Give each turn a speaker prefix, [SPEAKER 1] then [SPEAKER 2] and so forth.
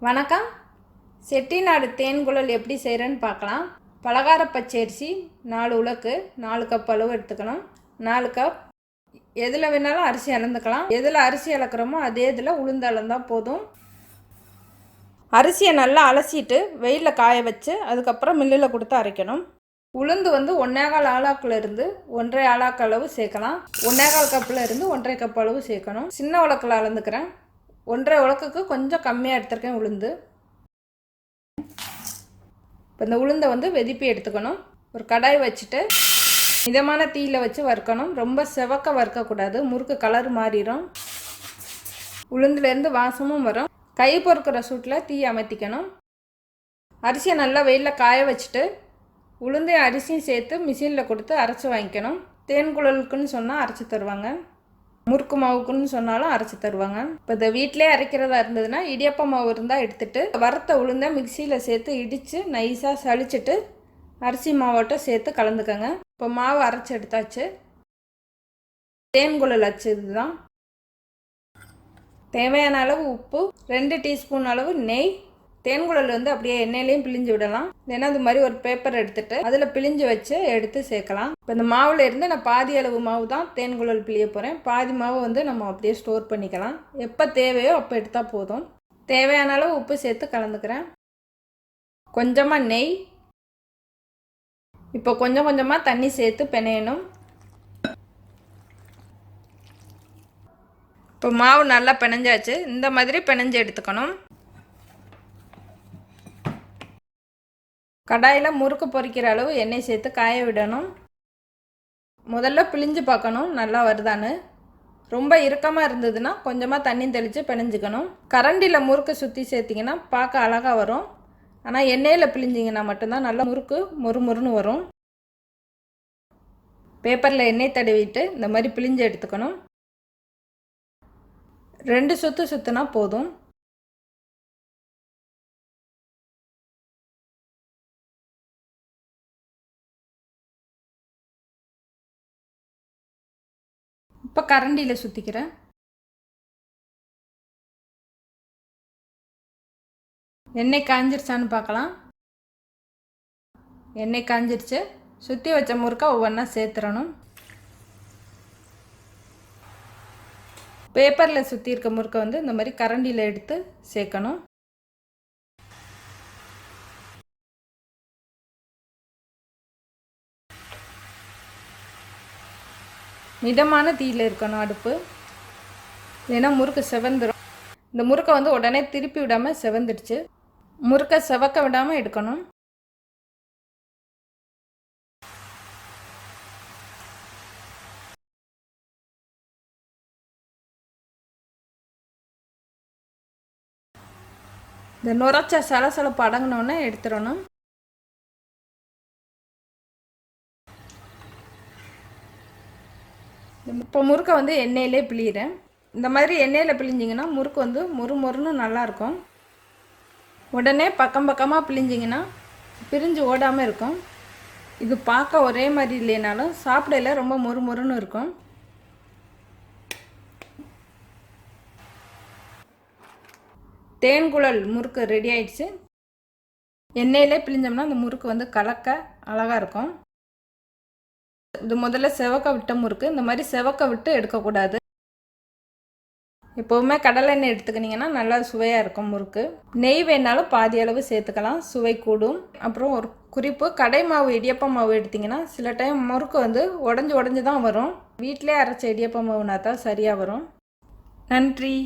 [SPEAKER 1] வணக்கம். செட்டிநாடு தேன்குழல் எப்படி செய்கிறேன்னு பார்க்கலாம். பலகார பச்சரிசி 4 உலக்கு 4 கப் அளவு எடுத்துக்கணும். 4 கப் எதில் வேணாலும் அரிசி அளந்துக்கலாம். எதில் அரிசி அளக்குறோமோ அதே இதில் உளுந்து அளந்தால் போதும். அரிசியை நல்லா அலசிட்டு வெயிலில் காய வச்சு அதுக்கப்புறம் மில்லில் கொடுத்து அரைக்கணும். உளுந்து 1/4 ஆளாக்கில் இருந்து 1.5 ஆளாக்கு அளவு சேர்க்கலாம். 1/4 கப்பில் இருந்து 1.5 கப் அளவு சேர்க்கணும். சின்ன உலக்கில் அளந்துக்கிறேன். 1.5 உலக்குக்கு கொஞ்சம் கம்மியாக எடுத்துருக்கேன் உளுந்து. இப்போ இந்த உளுந்தை வெதிப்பி எடுத்துக்கணும். ஒரு கடாய் வச்சுட்டு மிதமான தீயில் வச்சு வறுக்கணும். ரொம்ப செவக்க வறுக்கக்கூடாது, முறுக்கு கலர் மாறிடும். உளுந்துலேருந்து வாசமும் வரும். கை பொறுக்கிற சூட்டில் தீ அமர்த்திக்கணும். அரிசியை நல்லா வெயிலில் காய வச்சுட்டு உளுந்தையும் அரிசியும் சேர்த்து மிஷினில் கொடுத்து அரைச்சி வாங்கிக்கணும். தேன்குழலுக்குன்னு சொன்னால் அரைச்சி தருவாங்க. முறுக்கு மாவுக்குன்னு சொன்னாலும் அரைச்சி தருவாங்க. இப்போ இந்த வீட்டிலே அரைக்கிறதா இருந்ததுன்னா இடியப்ப மாவு இருந்தால் எடுத்துகிட்டு வறுத்த உளுந்தை மிக்சியில் சேர்த்து இடித்து நைஸாக சளிச்சிட்டு அரிசி மாவோட்ட சேர்த்து கலந்துக்கங்க. இப்போ மாவு அரைச்சி எடுத்தாச்சு. தேன்குழல் அச்சு இதுதான். தேவையான அளவு உப்பு, 2 டீஸ்பூன் அளவு நெய். தேன்குழல் அப்படியே எண்ணெயிலையும் பிழிஞ்சு விடலாம். இல்லைன்னா அது மாதிரி ஒரு பேப்பர் எடுத்துகிட்டு அதில் பிழிஞ்சு வச்சு எடுத்து சேர்க்கலாம். இப்போ இந்த மாவில் இருந்து நான் பாதி அளவு மாவு தான் தேன்குழல் பிழிய போகிறேன். பாதி மாவு நம்ம அப்படியே ஸ்டோர் பண்ணிக்கலாம். எப்போ தேவையோ அப்போ எடுத்தால் போதும். தேவையான அளவு உப்பு சேர்த்து கலந்துக்கிறேன். கொஞ்சமாக நெய். இப்போ கொஞ்சம் கொஞ்சமாக தண்ணி சேர்த்து பிணையணும். இப்போ மாவு நல்லா பிணைஞ்சாச்சு. இந்த மாதிரி பிணைஞ்சு எடுத்துக்கணும். கடாயில் முறுக்கு பொரிக்கிற அளவு எண்ணெய் சேர்த்து காய விடணும். முதல்ல பிழிஞ்சு பார்க்கணும் நல்லா வருதான்னு. ரொம்ப இறுக்கமாக இருந்ததுன்னா கொஞ்சமாக தண்ணி தெளித்து பிணைஞ்சிக்கணும். கரண்டியில் முறுக்கு சுற்றி சேர்த்திங்கன்னா பார்க்க அழகாக வரும். ஆனால் எண்ணெயில் பிழிஞ்சிங்கன்னா மட்டும்தான் நல்லா முறுக்கு மொறுமொறுன்னு வரும். பேப்பரில் எண்ணெய் தடவிட்டு இந்த மாதிரி பிழிஞ்சு எடுத்துக்கணும். 2 சுற்று சுற்றினா போதும். இப்போ கரண்டியில் சுற்றிக்கிறேன். எண்ணெய் காஞ்சிருச்சான்னு பார்க்கலாம். எண்ணெய் காஞ்சிருச்சு. சுற்றி வச்ச முறுக்கை ஒவ்வொன்றா சேர்த்துறணும். பேப்பரில் சுற்றி இருக்க முறுக்கை இந்த மாதிரி கரண்டியில் எடுத்து சேர்க்கணும். மிதமான தீயில் இருக்கணும் அடுப்பு, இல்லைன்னா முறுக்கு செவந்துடும். இந்த முறுக்கை உடனே திருப்பி விடாமல் செவந்துடுச்சு. முறுக்கை செவக்க விடாமல் எடுக்கணும். இந்த நுரைச்ச சலசலப்பு அடங்கினோன்னே எடுத்துடணும். இப்போ முறுக்கை எண்ணெயிலே பிழிகிறேன். இந்த மாதிரி எண்ணெயில் பிழிஞ்சிங்கன்னா முறுக்கு மொறுமொறுன்னு நல்லாயிருக்கும். உடனே பக்கம் பக்கமாக பிழிஞ்சிங்கன்னா பிரிஞ்சு ஓடாமல் இருக்கும். இது பார்க்க ஒரே மாதிரி இல்லைனாலும் சாப்பிடையில ரொம்ப மொறுமொறுன்னு இருக்கும். தேன்குழல் முறுக்கு ரெடி ஆயிடுச்சு. எண்ணெயிலே பிழிஞ்சோம்னா அந்த முறுக்கு கலக்க அழகாக இருக்கும். இது முதல்ல செவக்க விட்ட முறுக்கு. இந்த மாதிரி செவக்க விட்டு எடுக்கக்கூடாது. எப்போவுமே கடலை எண்ணெய் எடுத்துக்கிட்டிங்கன்னா நல்லா சுவையாக இருக்கும் முறுக்கு. நெய் வேணாலும் பாதி அளவு சேர்த்துக்கலாம், சுவை கூடும். அப்புறம் ஒரு குறிப்பு, கடை மாவு இடியப்ப மாவு எடுத்திங்கன்னா சில டைம் முறுக்கு உடஞ்சி தான் வரும். வீட்டிலே அரைச்ச இடியப்ப மாவுனா தான் சரியாக வரும். நன்றி.